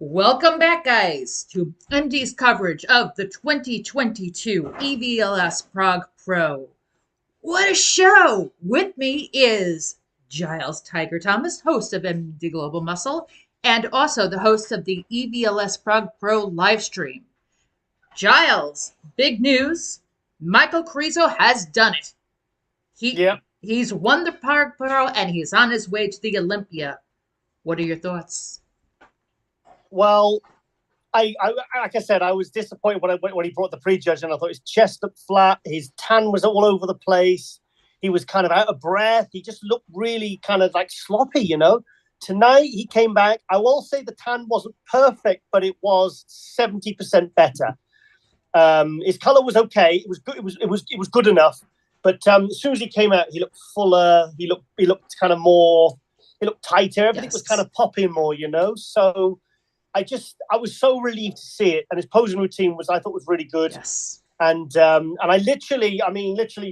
Welcome back, guys, to MD's coverage of the 2022 EVLS Prague Pro. What a show! With me is Giles Tiger Thomas, host of MD Global Muscle, and also the host of the EVLS Prague Pro live stream. Giles, big news. Michael Krizo has done it. He's won the Prague Pro and he's on his way to the Olympia. What are your thoughts? Well, I like I said, I was disappointed when he brought the prejudge, and I thought his chest looked flat, his tan was all over the place, he was kind of out of breath, he just looked really kind of like sloppy, you know. Tonight he came back. I will say the tan wasn't perfect, but it was 70% better. His color was okay. It was good. It was good enough. But as soon as he came out, he looked fuller. He looked kind of more. He looked tighter. Everything was kind of popping more, you know. So I was so relieved to see it, and his posing routine I thought was really good. Yes. And I literally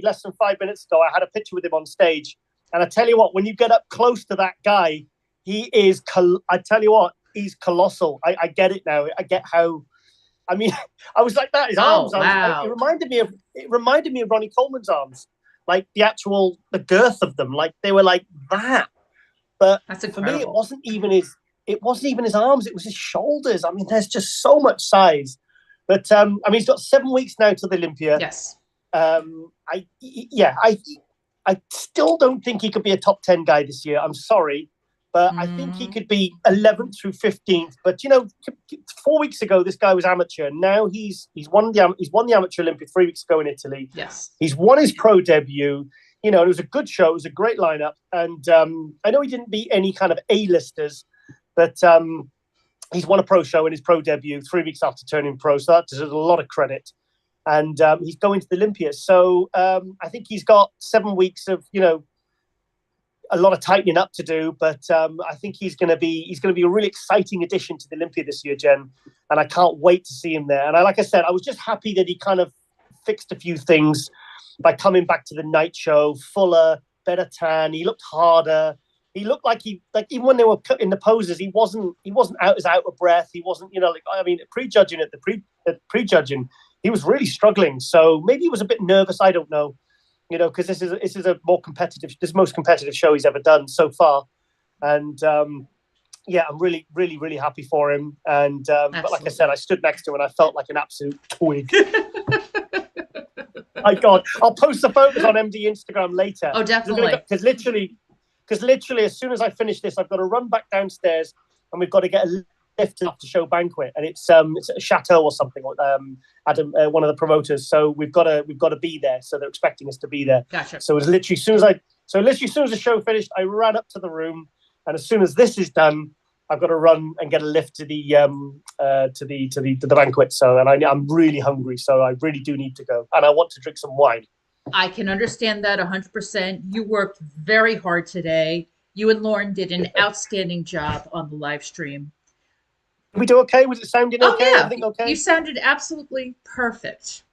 less than 5 minutes ago, I had a picture with him on stage, and I tell you what, when you get up close to that guy, he is. I tell you what, he's colossal. I get it now. I get how. I mean, I was like that. His arms. Wow. It reminded me of Ronnie Coleman's arms, like the girth of them, like they were like that. But for me, it wasn't even his arms, it was his shoulders. I mean, there's just so much size. But I mean, he's got 7 weeks now to the Olympia. Yes. I still don't think he could be a top 10 guy this year. I'm sorry, but I think he could be 11th through 15th. But you know, 4 weeks ago, this guy was amateur. Now he's won the amateur Olympia 3 weeks ago in Italy. Yes. He's won his pro debut. You know, it was a good show. It was a great lineup, and I know he didn't beat any kind of A-listers. But he's won a pro show in his pro debut 3 weeks after turning pro, so that deserves a lot of credit. And he's going to the Olympia. So I think he's got 7 weeks of, you know, a lot of tightening up to do. But I think he's going to be a really exciting addition to the Olympia this year, Jen. And I can't wait to see him there. And like I said, I was just happy that he kind of fixed a few things by coming back to the night show, fuller, better tan. He looked harder. He looked like even when they were in the poses, he wasn't out of breath. He wasn't, you know, like, I mean, prejudging, he was really struggling. So maybe he was a bit nervous. I don't know, you know, because this is a most competitive show he's ever done so far. And yeah, I'm really, really, really happy for him. And but like I said, I stood next to him and I felt like an absolute twig. My God, I'll post the photos on MD Instagram later. Oh, definitely. Because literally, as soon as I finish this, I've got to run back downstairs, and we've got to get a lift to the show banquet, and it's a chateau or something. Adam, one of the promoters, so we've got to be there. So they're expecting us to be there. Gotcha. So it was literally as soon as the show finished, I ran up to the room, and as soon as this is done, I've got to run and get a lift to the banquet. So, and I'm really hungry, so I really do need to go, and I want to drink some wine. I can understand that 100%. You worked very hard today. You and Lauren did an outstanding job on the live stream. Did we do okay? Was it sounding okay? Oh, yeah. I think okay. You sounded absolutely perfect.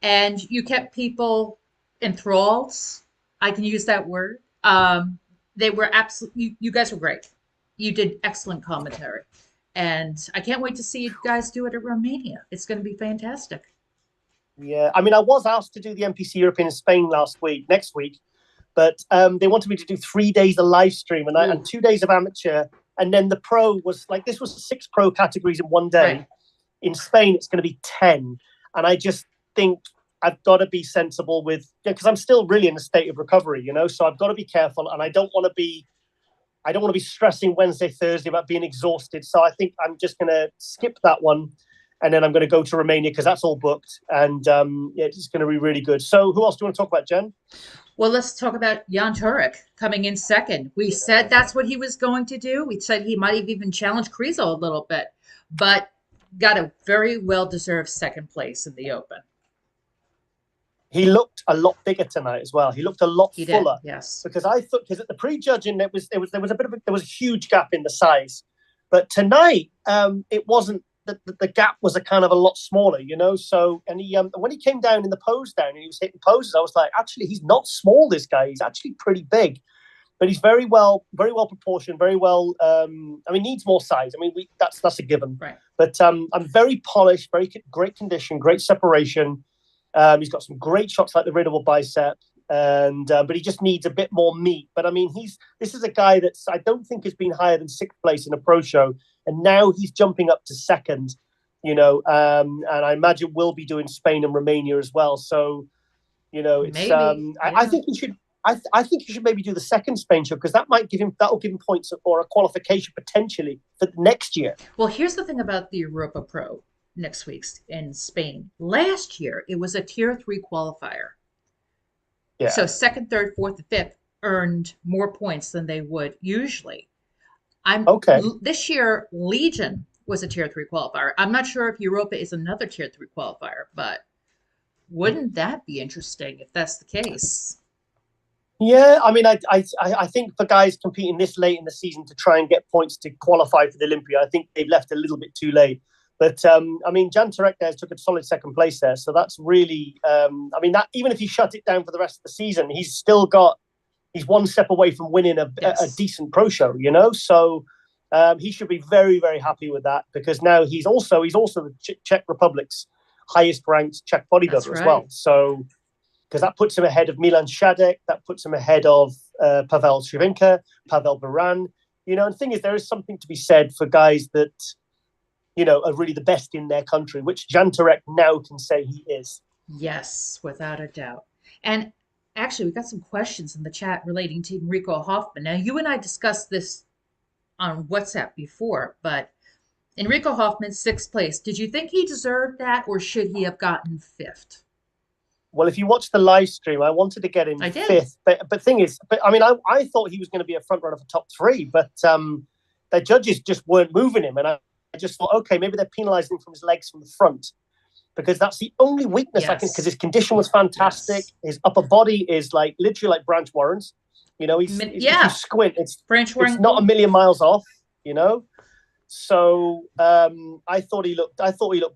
And you kept people enthralled. I can use that word. They were absolutely, you guys were great. You did excellent commentary. And I can't wait to see you guys do it at Romania. It's going to be fantastic. Yeah, I mean, I was asked to do the NPC European in Spain next week, but they wanted me to do 3 days of live stream and 2 days of amateur, and then the pro was like, this was 6 pro categories in one day. Right. In Spain, it's going to be 10, and I just think I've got to be sensible because I'm still really in a state of recovery, you know, so I've got to be careful, and I don't want to be stressing Wednesday, Thursday about being exhausted. So I think I'm just going to skip that one. And then I'm going to go to Romania because that's all booked. And yeah, it's going to be really good. So who else do you want to talk about, Jen? Well, let's talk about Jan Turek coming in second. We said that's what he was going to do. We said he might have even challenged Krizo a little bit, but got a very well-deserved second place in the Open. He looked a lot bigger tonight as well. He looked a lot fuller. Yes. Because I thought, because at the prejudging, there was a huge gap in the size. But tonight, it wasn't. The gap was a kind of a lot smaller, you know. So, and he when he came down in the pose down and he was hitting poses, I was like, actually, he's not small. This guy, he's actually pretty big. but he's very well proportioned, very well. I mean, needs more size. I mean, that's a given. Right. But I'm very polished, very great condition, great separation. He's got some great shots like the readable bicep, and but he just needs a bit more meat. But I mean, this is a guy that's I don't think has been higher than 6th place in a pro show, and now he's jumping up to 2nd. You know, and I imagine we'll be doing Spain and Romania as well. So, you know, it's I think he should. I think he should maybe do the 2nd Spain show because that'll give him points or a qualification potentially for next year. Well, here's the thing about the Europa Pro next week's in Spain. Last year, it was a tier 3 qualifier. Yeah. So 2nd, 3rd, 4th, and 5th earned more points than they would usually. This year, Legion was a tier 3 qualifier. I'm not sure if Europa is another tier 3 qualifier, but wouldn't that be interesting if that's the case? Yeah, I mean, I think for guys competing this late in the season to try and get points to qualify for the Olympia, I think they've left a little bit too late. But I mean, Jan Turek there took a solid 2nd place there, so that's really. I mean, that even if he shut it down for the rest of the season, he's 1 step away from winning a decent pro show, you know. So he should be very, very happy with that because now he's also the Czech Republic's highest ranked Czech bodybuilder as well. So. Because that puts him ahead of Milan Shadek, that puts him ahead of Pavel Shrivenka, Pavel Baran. You know, and the thing is, there is something to be said for guys that, you know, are really the best in their country, which Jan Turek now can say he is. Yes, without a doubt. And actually, we got some questions in the chat relating to Enrico Hoffman. Now, you and I discussed this on WhatsApp before, but Enrico Hoffman, 6th place. Did you think he deserved that, or should he have gotten 5th? Well, if you watch the live stream, I wanted to get him 5th. But thing is, I mean, I thought he was going to be a front runner for top 3, but the judges just weren't moving him. And I just thought, okay, maybe they're penalising him from his legs from the front because that's the only weakness I can, because his condition was fantastic. His upper body is like literally like Branch Warren's. You know, if you squint, it's not a million miles off, you know. So I thought he looked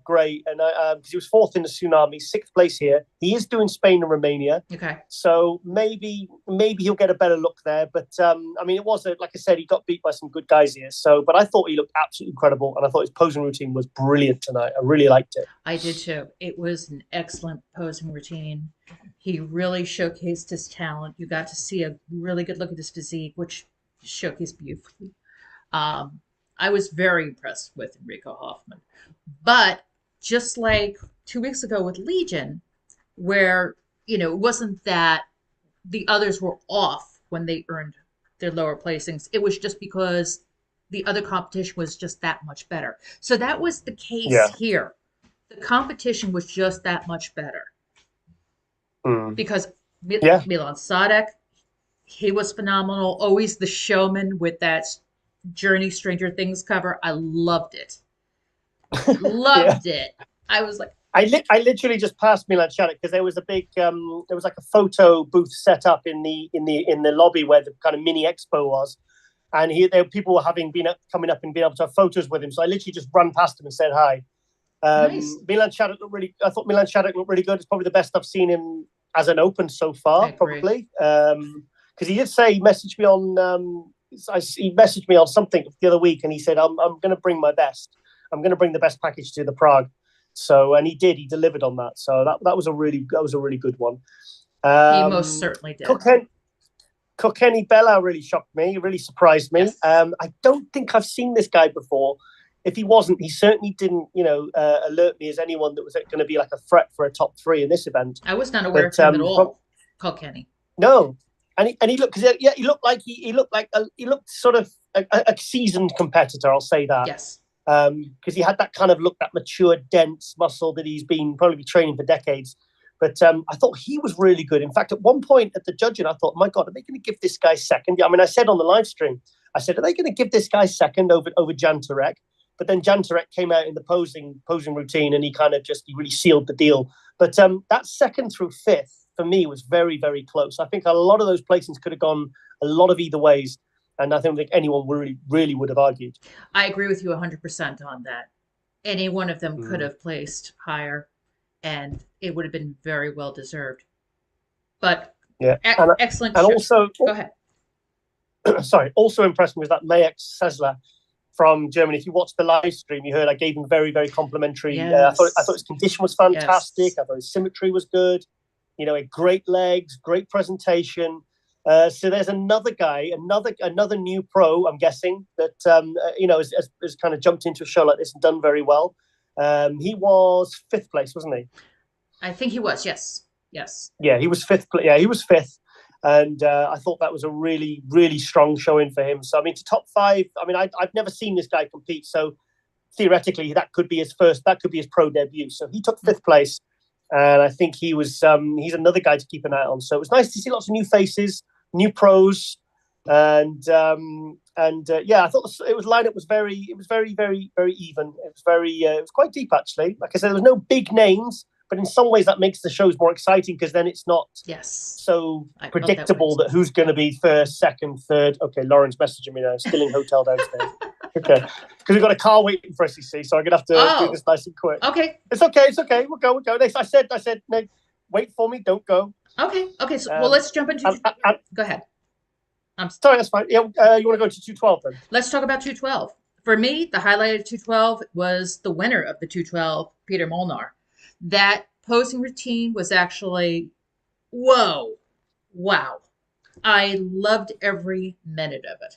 great, and because he was 4th in the Tsunami, 6th place here. He is doing Spain and Romania. Okay. So maybe he'll get a better look there. But I mean, it was like I said, he got beat by some good guys here. So, but I thought he looked absolutely incredible, and I thought his posing routine was brilliant tonight. I really liked it. I did too. It was an excellent posing routine. He really showcased his talent. You got to see a really good look at his physique, which showcased beautifully. I was very impressed with Enrico Hoffman. But just like 2 weeks ago with Legion, where, you know, it wasn't that the others were off when they earned their lower placings. It was just because the other competition was just that much better. So that was the case here. The competition was just that much better. Because Milan Sadek, he was phenomenal. Always the showman with that Journey Stranger Things cover. I loved it. Loved it. I was like, I literally just passed Milan Shadek because there was a big there was like a photo booth set up in the lobby where the kind of mini expo was, and people were coming up and being able to have photos with him. So I literally just ran past him and said hi. Nice. Milan Shadek I thought Milan Shadek looked really good. It's probably the best I've seen him as an open so far, probably. Because he did say he messaged me on something the other week, and he said, I'm going to bring my best. I'm going to bring the best package to the Prague. So, and he delivered on that. So that was a really good one. He most certainly did. Kokeni Bella really shocked me, really surprised me. Yes. I don't think I've seen this guy before. If he wasn't, he certainly didn't, alert me as anyone that was going to be like a threat for a top 3 in this event. I was not aware of him at all, Kokeni. No. And he looked, because he looked sort of a seasoned competitor. I'll say that. Yes. Because he had that kind of look, that mature, dense muscle that he's been probably training for decades. But I thought he was really good. In fact, at one point at the judging, I thought, my God, are they going to give this guy 2nd? I mean, I said on the live stream, are they going to give this guy 2nd over Jan Turek? But then Jan Turek came out in the posing routine, and he really sealed the deal. But that 2nd through 5th, for me, was very, very close. I think a lot of those placings could have gone a lot of either ways, and I don't think anyone really would have argued. I agree with you 100% on that. Any one of them could have placed higher, and it would have been very well deserved. But excellent. And also, go ahead. sorry, also impressed me was that Mayex Sesler from Germany. If you watched the live stream, you heard I gave him very, very complimentary. Yes. I thought his condition was fantastic. Yes. I thought his symmetry was good. You know, great legs, great presentation. So there's another guy, another new pro, I'm guessing, that you know, has kind of jumped into a show like this and done very well. He was 5th place, wasn't he? I think he was. Yes. Yes. Yeah, he was 5th. Yeah, he was 5th. And I thought that was a really, really strong showing for him. So, I mean, to top 5, I mean, I've never seen this guy compete. So, theoretically, that could be his pro debut. So, he took 5th place. And I think he's another guy to keep an eye on. So, it was nice to see lots of new faces, new pros. And yeah, I thought lineup was very, very, very even. It was quite deep, actually. Like I said, there was no big names. But in some ways, that makes the shows more exciting because then it's not so predictable that who's going to be first, second, third. Okay, Lauren's messaging me now. Still in hotel downstairs. Okay, because we've got a car waiting for us, you see. So I'm going to have to do this nice and quick. Okay. It's okay. We'll go. I said, no, wait for me. Don't go. Okay. So, well, let's jump into... go ahead. I'm sorry, that's fine. Yeah, you want to go to 212 then? Let's talk about 212. For me, the highlight of 212 was the winner of the 212, Peter Molnar. That posing routine was actually, wow. I loved every minute of it.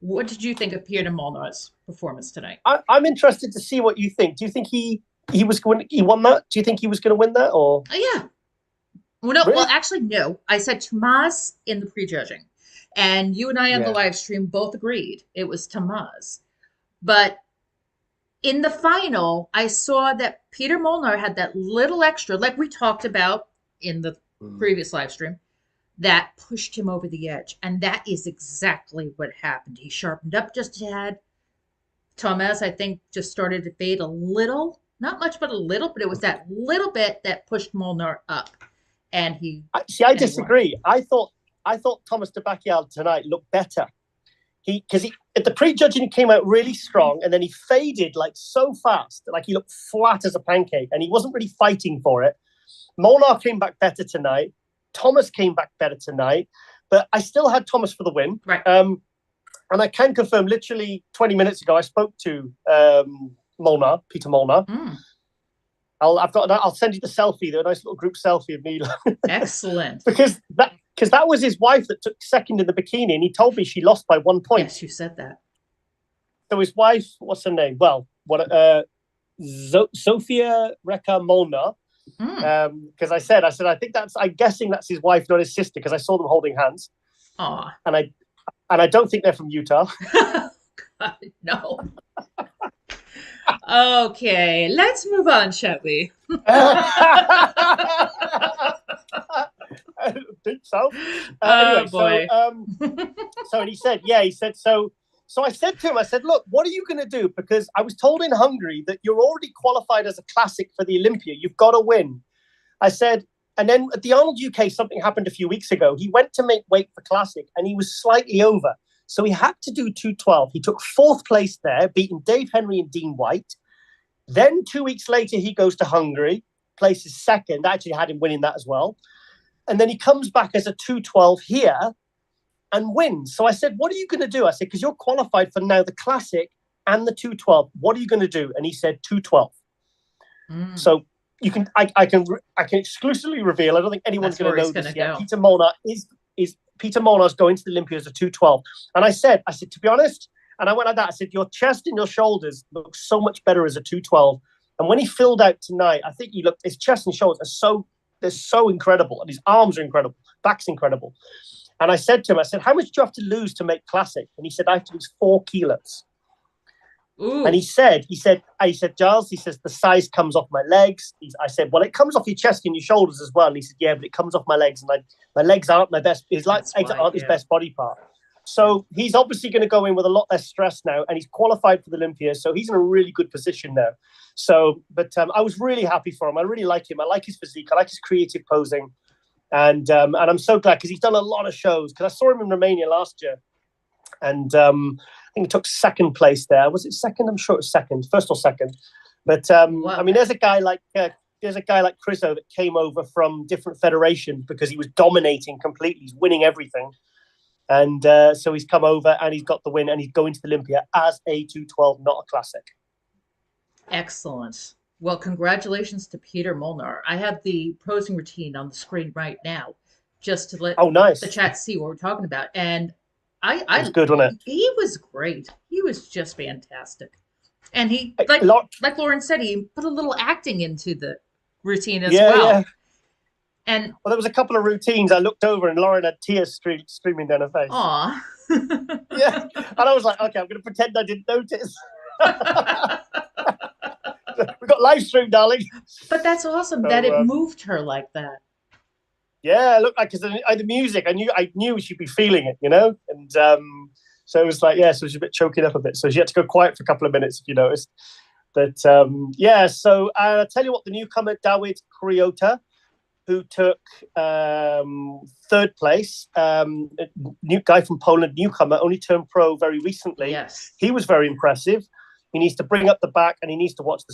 What did you think of Peter Molnar's performance tonight? I'm interested to see what you think. Do you think he won that? Do you think he was going to win that? Or yeah. Well, no. Really? Well, actually, no. I said Tomas in the prejudging, and you and I on the live stream both agreed it was Tomas, but in the final, I saw that Peter Molnar had that little extra, like we talked about in the previous live stream, that pushed him over the edge. And that is exactly what happened. He sharpened up just a tad. Thomas, I think, just started to fade a little. Not much, but a little. But it was that little bit that pushed Molnar up. And I disagree. I thought Thomas de Bacchial tonight looked better. Because at the prejudging, he came out really strong, and then he faded like so fast, like he looked flat as a pancake, and he wasn't really fighting for it. Molnar came back better tonight. Thomas came back better tonight, but I still had Thomas for the win. Right. And I can confirm, literally 20 minutes ago, I spoke to Molnar, Peter Molnar. I'll send you the selfie, the nice little group selfie of me. Excellent. Because that was his wife that took second in the bikini, and he told me she lost by 1 point. Yes, you said that. So his wife, what's her name? Well, Sofia Reka Molnar. Because I said, I think I'm guessing that's his wife, not his sister, because I saw them holding hands. Aw. And I don't think they're from Utah. God, no. Okay, let's move on, shall we? I think so. Anyway, boy. So he said, so I said to him, I said, look, what are you going to do? Because I was told in Hungary that you're already qualified as a classic for the Olympia. You've got to win. I said, and then at the Arnold UK, something happened a few weeks ago. He went to make weight for classic, and he was slightly over. So he had to do 212. He took 4th place there, beating Dave Henry and Dean White. Then 2 weeks later, he goes to Hungary, places 2nd. I actually had him winning that as well. And then he comes back as a 212 here and wins. So I said, what are you going to do? I said, because you're qualified for now the classic and the 212. What are you going to do? And he said 212. So you can, I can exclusively reveal. I don't think anyone's going to know this yet. Peter Molnar Peter Molnar's going to the Olympia as a 212. And I said, to be honest, and I went like that. I said, your chest and your shoulders look so much better as a 212. And when he filled out tonight, I think his chest and shoulders they're so incredible. And his arms are incredible. Back's incredible. And I said to him, how much do you have to lose to make classic? And he said, I have to lose 4 kilos. Ooh. And he said, Giles, the size comes off my legs. I said, well, it comes off your chest and your shoulders as well. And he said, yeah, but it comes off my legs. And my legs aren't my best. His legs aren't his best body part. So he's obviously going to go in with a lot less stress now, and he's qualified for the Olympia. So he's in a really good position now. So, but I was really happy for him. I really like him. I like his physique. I like his creative posing. And I'm so glad because he's done a lot of shows. Because I saw him in Romania last year. And I think he took 2nd place there. Was it 2nd? I'm sure it was 2nd, 1st or 2nd. But wow. I mean, there's a guy like Krizo that came over from different federations because he was dominating completely. He's winning everything. And so he's come over and he's got the win, and he's going to the Olympia as a 212, not a classic. Excellent. Well, congratulations to Peter Molnar. I have the posing routine on the screen right now, just to let nice. the chat see what we're talking about. And it was good, wasn't it? He was great. He was just fantastic. And he, like Lauren said, he put a little acting into the routine as well. Yeah. And there was a couple of routines. I looked over and Lauren had tears streaming down her face. Aw. Yeah. And I was like, okay, I'm going to pretend I didn't notice. We've got live stream, darling. But that's awesome that it moved her like that. Yeah, look, because the music, I knew she'd be feeling it, and so it was like, so she was a bit choking up a bit, so she had to go quiet for a couple of minutes, if you noticed. But so I'll tell you what, the newcomer Dawid Krizo, who took third place, new guy from Poland, newcomer, only turned pro very recently. Yes, he was very impressive. He needs to bring up the back, and he needs to watch the